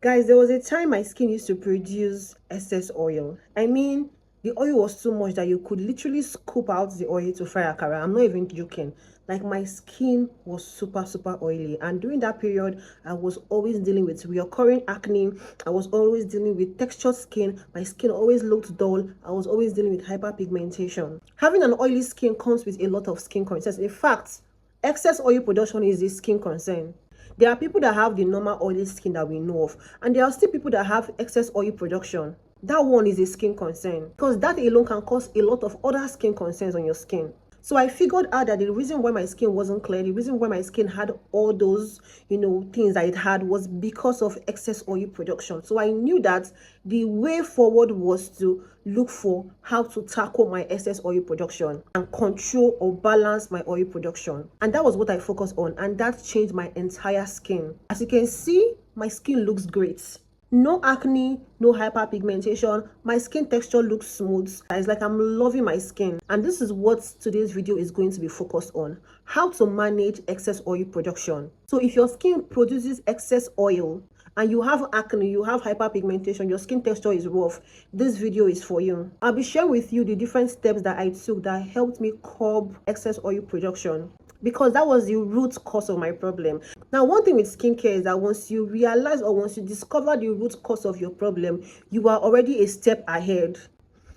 Guys, there was a time my skin used to produce excess oil. I mean, the oil was too much that you could literally scoop out the oil to fry akara. I'm not even joking. Like, my skin was super oily, and during that period I was always dealing with recurring acne. I was always dealing with textured skin. My skin always looked dull. I was always dealing with hyperpigmentation. Having an oily skin comes with a lot of skin concerns. In fact, excess oil production is a skin concern. There are people that have the normal oily skin that we know of, and there are still people that have excess oil production. That one is a skin concern, because that alone can cause a lot of other skin concerns on your skin. So I figured out that the reason why my skin wasn't clear, the reason why my skin had all those, things that it had, was because of excess oil production. So I knew that the way forward was to look for how to tackle my excess oil production and control or balance my oil production. And that was what I focused on, and that changed my entire skin. As you can see, my skin looks great. No acne, no hyperpigmentation. My skin texture looks smooth. It's like I'm loving my skin. And this is what today's video is going to be focused on: how to manage excess oil production. So if your skin produces excess oil and you have acne, you have hyperpigmentation, your skin texture is rough, this video is for you. I'll be sharing with you the different steps that I took that helped me curb excess oil production, because that was the root cause of my problem. Now, one thing with skincare is that once you realize or once you discover the root cause of your problem, you are already a step ahead.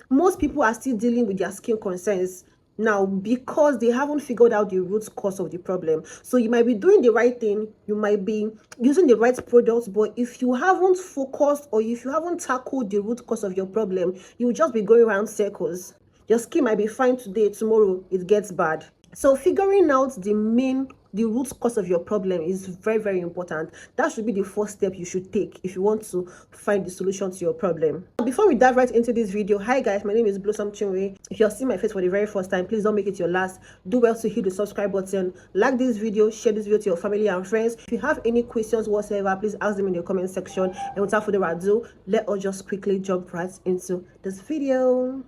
Most people are still dealing with their skin concerns now because they haven't figured out the root cause of the problem. So you might be doing the right thing, you might be using the right products, but if you haven't focused or if you haven't tackled the root cause of your problem, you will just be going around circles. Your skin might be fine today, tomorrow it gets bad. So figuring out the root cause of your problem is very important. That should be the first step you should take if you want to find the solution to your problem. Before we dive right into this video, hi guys, my name is Blossom Chinwe. If you're seeing my face for the very first time, please don't make it your last. Do well to hit the subscribe button, like this video, share this video to your family and friends. If you have any questions whatsoever, please ask them in the comment section. And without further ado, let us just quickly jump right into this video.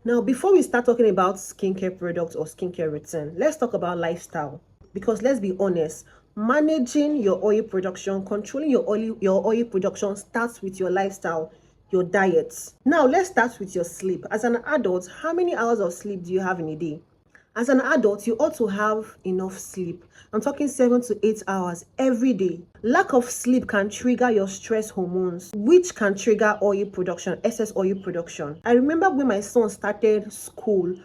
Now, before we start talking about skincare products or skincare routine, let's talk about lifestyle. Because let's be honest, managing your oil production, controlling your oil production starts with your lifestyle, your diet. Now, let's start with your sleep. As an adult, how many hours of sleep do you have in a day? As an adult, you ought to have enough sleep. I'm talking 7 to 8 hours every day. Lack of sleep can trigger your stress hormones, which can trigger oil production, excess oil production. I remember when my son started school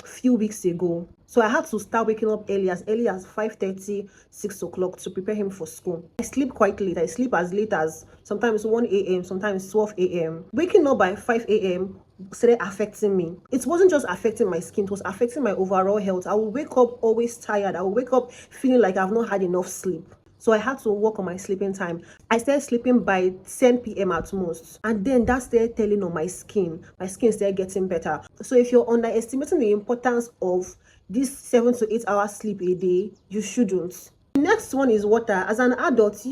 few weeks ago. So I had to start waking up early as 5:30, 6 o'clock to prepare him for school. I sleep quite late. I sleep as late as sometimes 1 a.m., sometimes 12 a.m. Waking up by 5 a.m. started affecting me. It wasn't just affecting my skin, it was affecting my overall health. I would wake up always tired. I would wake up feeling like I've not had enough sleep. So I had to work on my sleeping time. I started sleeping by 10 p.m. at most. And then that started telling on my skin. My skin started getting better. So if you're underestimating the importance of this 7 to 8 hours sleep a day, you shouldn't. The next one is water. As an adult,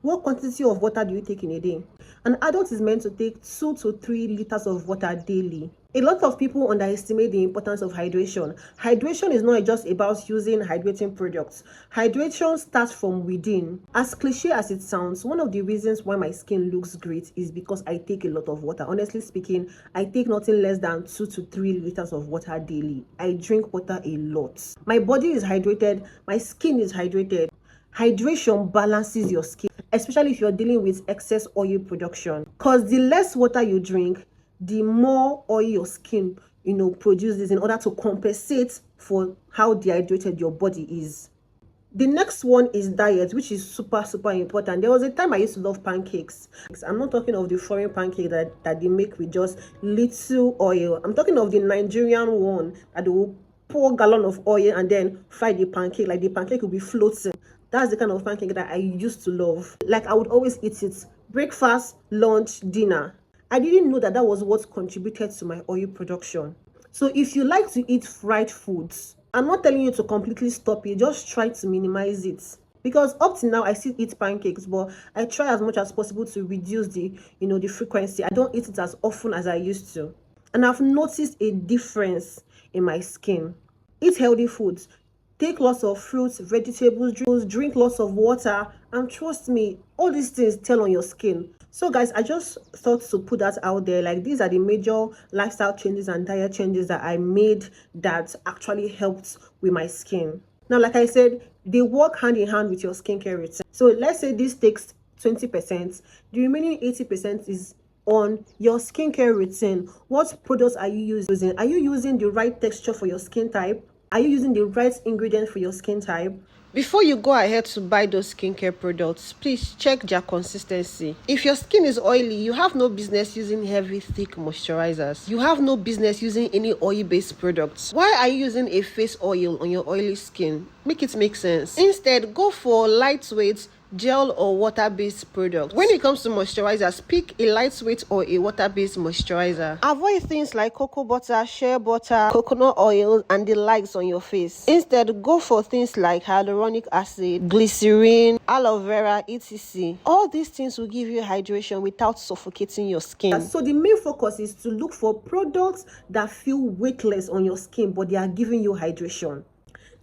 what quantity of water do you take in a day? An adult is meant to take 2 to 3 liters of water daily. A lot of people underestimate the importance of hydration. Hydration is not just about using hydrating products. Hydration starts from within. As cliche as it sounds, one of the reasons why my skin looks great is because I take a lot of water. Honestly speaking, I take nothing less than 2 to 3 liters of water daily. I drink water a lot. My body is hydrated. My skin is hydrated. Hydration balances your skin, especially if you're dealing with excess oil production. Because the less water you drink, the more oil your skin produces in order to compensate for how dehydrated your body is. The next one is diet, which is super important. There was a time I used to love pancakes. I'm not talking of the foreign pancake that they make with just little oil. I'm talking of the Nigerian one that they will pour a gallon of oil and then fry the pancake. Like the pancake will be floating. That's the kind of pancake that I used to love. Like I would always eat it. Breakfast, lunch, dinner. I didn't know that was what contributed to my oil production. So if you like to eat fried foods, I'm not telling you to completely stop it. Just try to minimize it. Because up to now, I still eat pancakes, but I try as much as possible to reduce the frequency. I don't eat it as often as I used to. And I've noticed a difference in my skin. Eat healthy foods. Take lots of fruits, vegetables, drink lots of water, and trust me, all these things tell on your skin. So guys, I just thought to put that out there. Like, these are the major lifestyle changes and diet changes that I made that actually helped with my skin. Now, like I said, they work hand in hand with your skincare routine. So let's say this takes 20%, the remaining 80% is on your skincare routine. What products are you using? Are you using the right texture for your skin type? Are you using the right ingredient for your skin type? Before you go ahead to buy those skincare products, please check their consistency. If your skin is oily, you have no business using heavy, thick moisturizers. You have no business using any oil-based products. Why are you using a face oil on your oily skin? Make it make sense. Instead, go for lightweight, gel or water-based products. When it comes to moisturizers, pick a lightweight or a water-based moisturizer. Avoid things like cocoa butter, shea butter, coconut oil, and the likes on your face. Instead, go for things like hyaluronic acid, glycerin, aloe vera, etc. All these things will give you hydration without suffocating your skin. So the main focus is to look for products that feel weightless on your skin, but they are giving you hydration.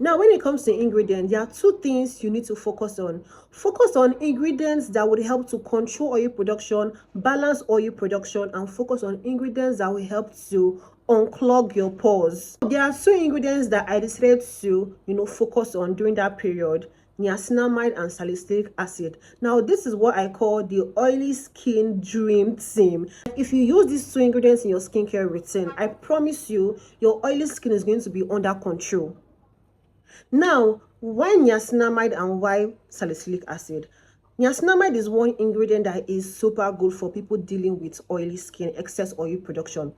Now, when it comes to ingredients, there are two things you need to focus on. Focus on ingredients that would help to control oil production, balance oil production, and focus on ingredients that will help to unclog your pores. There are two ingredients that I decided to, focus on during that period: niacinamide and salicylic acid. Now, this is what I call the oily skin dream team. If you use these two ingredients in your skincare routine, I promise you, your oily skin is going to be under control. Now, why niacinamide and why salicylic acid? Niacinamide is one ingredient that is super good for people dealing with oily skin, excess oil production,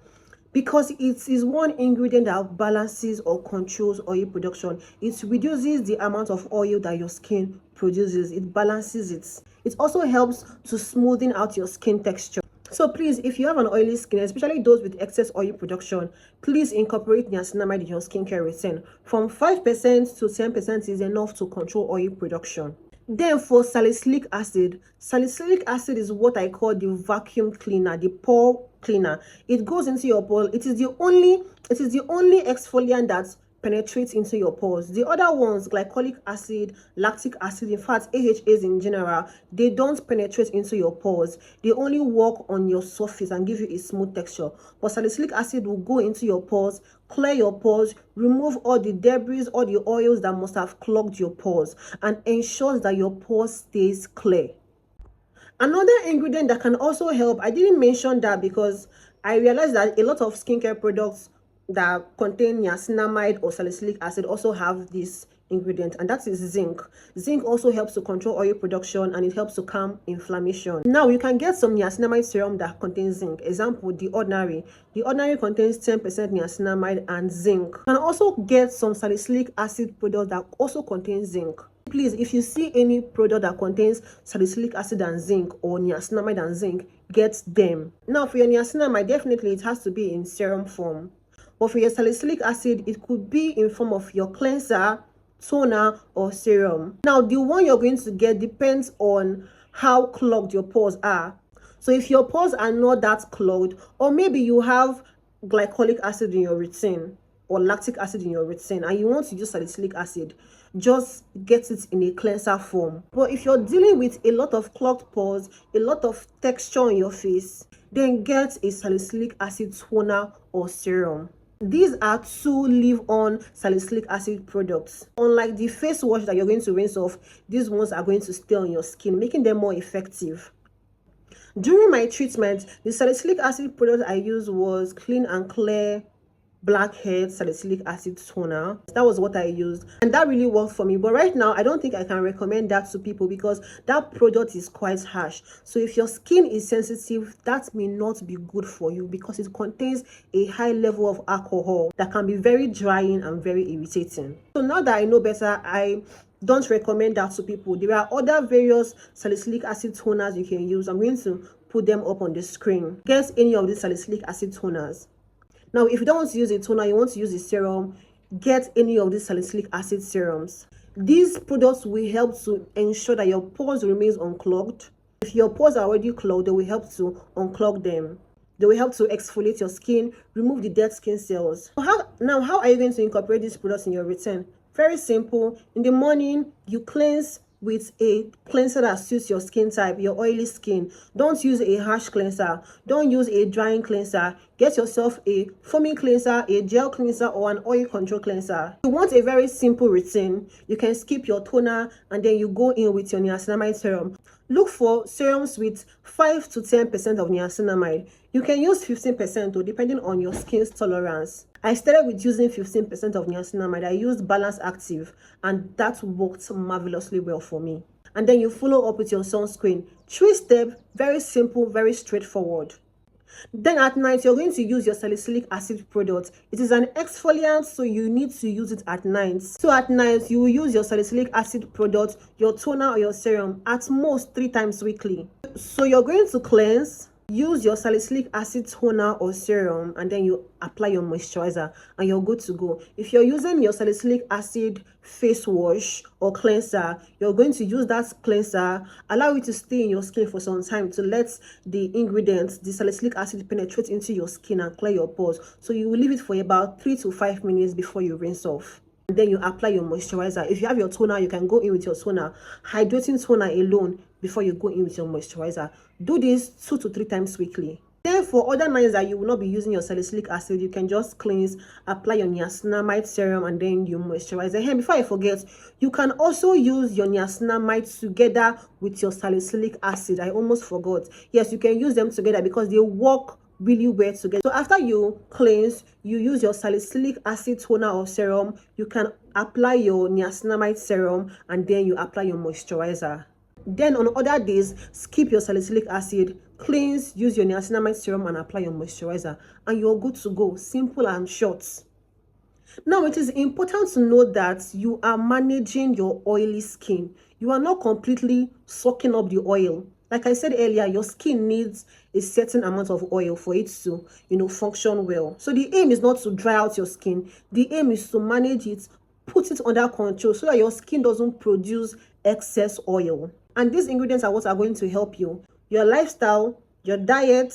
because it is one ingredient that balances or controls oil production. It reduces the amount of oil that your skin produces. It balances it. It also helps to smoothen out your skin texture. So please, if you have an oily skin, especially those with excess oil production, please incorporate niacinamide in your skincare routine. From 5% to 10% is enough to control oil production. Then for salicylic acid is what I call the vacuum cleaner, the pore cleaner. It goes into your pore. It is the only exfoliant that penetrates into your pores. The other ones, glycolic acid, lactic acid, in fact AHAs in general, they don't penetrate into your pores. They only work on your surface and give you a smooth texture. But salicylic acid will go into your pores, clear your pores, remove all the debris, all the oils that must have clogged your pores, and ensures that your pores stays clear. Another ingredient that can also help, I didn't mention that because I realized that a lot of skincare products that contain niacinamide or salicylic acid also have this ingredient, and that is zinc. Zinc also helps to control oil production, and it helps to calm inflammation. Now, you can get some niacinamide serum that contains zinc. Example, the ordinary contains 10% niacinamide and zinc. You can also get some salicylic acid product that also contains zinc. Please, if you see any product that contains salicylic acid and zinc or niacinamide and zinc, get them. Now, for your niacinamide, definitely it has to be in serum form. But for your salicylic acid, it could be in form of your cleanser, toner, or serum. Now, the one you're going to get depends on how clogged your pores are. So if your pores are not that clogged, or maybe you have glycolic acid in your routine or lactic acid in your routine and you want to use salicylic acid, just get it in a cleanser form. But if you're dealing with a lot of clogged pores, a lot of texture on your face, then get a salicylic acid toner or serum. These are two leave-on salicylic acid products. Unlike the face wash that you're going to rinse off, these ones are going to stay on your skin, making them more effective. During my treatment, the salicylic acid product I used was Clean and Clear Blackhead Salicylic Acid Toner. That was what I used, and that really worked for me. But right now, I don't think I can recommend that to people because that product is quite harsh. So if your skin is sensitive, that may not be good for you because it contains a high level of alcohol that can be very drying and very irritating. So now that I know better, I don't recommend that to people. There are other various salicylic acid toners you can use. I'm going to put them up on the screen. Get any of these salicylic acid toners. Now, if you don't want to use a toner, you want to use a serum, get any of these salicylic acid serums. These products will help to ensure that your pores remains unclogged. If your pores are already clogged, they will help to unclog them. They will help to exfoliate your skin, remove the dead skin cells. How are you going to incorporate these products in your routine? Very simple. In the morning, you cleanse with a cleanser that suits your skin type, your oily skin. Don't use a harsh cleanser. Don't use a drying cleanser. Get yourself a foaming cleanser, a gel cleanser, or an oil control cleanser. If you want a very simple routine, you can skip your toner and then you go in with your niacinamide serum. Look for serums with 5 to 10% of niacinamide. You can use 15% though, depending on your skin's tolerance. I started with using 15% of niacinamide. I used Balance Active, and that worked marvelously well for me. And then you follow up with your sunscreen. 3-step, very simple, very straightforward. Then at night, you're going to use your Salicylic Acid product. It is an exfoliant, so you need to use it at night. So at night, you will use your Salicylic Acid product, your toner or your serum, at most 3 times weekly. So you're going to cleanse, use your Salicylic Acid toner or serum, and then you apply your moisturizer and you're good to go. If you're using your Salicylic Acid face wash or cleanser, you're going to use that cleanser, allow it to stay in your skin for some time to let the ingredients, the Salicylic Acid, penetrate into your skin and clear your pores. So you will leave it for about 3 to 5 minutes before you rinse off. And then you apply your moisturizer. If you have your toner, you can go in with your toner, hydrating toner alone before you go in with your moisturizer. Do this 2 to 3 times weekly. Then for other nights that you will not be using your Salicylic Acid, you can just cleanse, apply your niacinamide serum, and then you moisturize. And before I forget, you can also use your niacinamide together with your Salicylic Acid. I almost forgot. Yes, you can use them together because they work really well together. So after you cleanse, you use your Salicylic Acid toner or serum, you can apply your niacinamide serum, and then you apply your moisturizer. Then on other days, skip your Salicylic Acid, cleanse, use your niacinamide serum, and apply your moisturizer, and you're good to go. Simple and short. Now, it is important to note that you are managing your oily skin. You are not completely sucking up the oil. Like I said earlier, your skin needs a certain amount of oil for it to, function well. So the aim is not to dry out your skin. The aim is to manage it, put it under control so that your skin doesn't produce excess oil. And these ingredients are what are going to help you. Your lifestyle, your diet,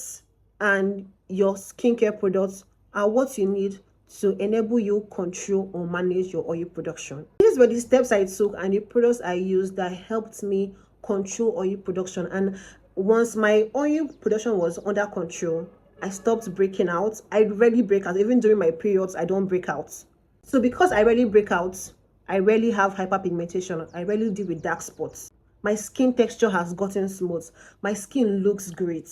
and your skincare products are what you need to enable you control or manage your oil production. These were the steps I took and the products I used that helped me control oil production. And once my oil production was under control, I stopped breaking out. I rarely break out. Even during my periods, I don't break out. So because I rarely break out, I rarely have hyperpigmentation. I rarely deal with dark spots. My skin texture has gotten smooth. My skin looks great.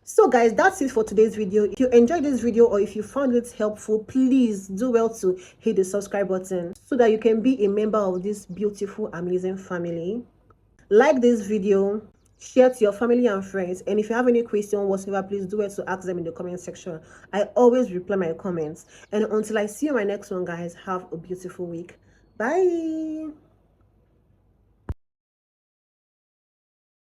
So guys, that's it for today's video. If you enjoyed this video or if you found it helpful, please do well to hit the subscribe button so that you can be a member of this beautiful, amazing family. Like this video, share to your family and friends, and if you have any question whatsoever, please do well to ask them in the comment section. I always reply my comments. And until I see you in my next one, guys, have a beautiful week. Bye.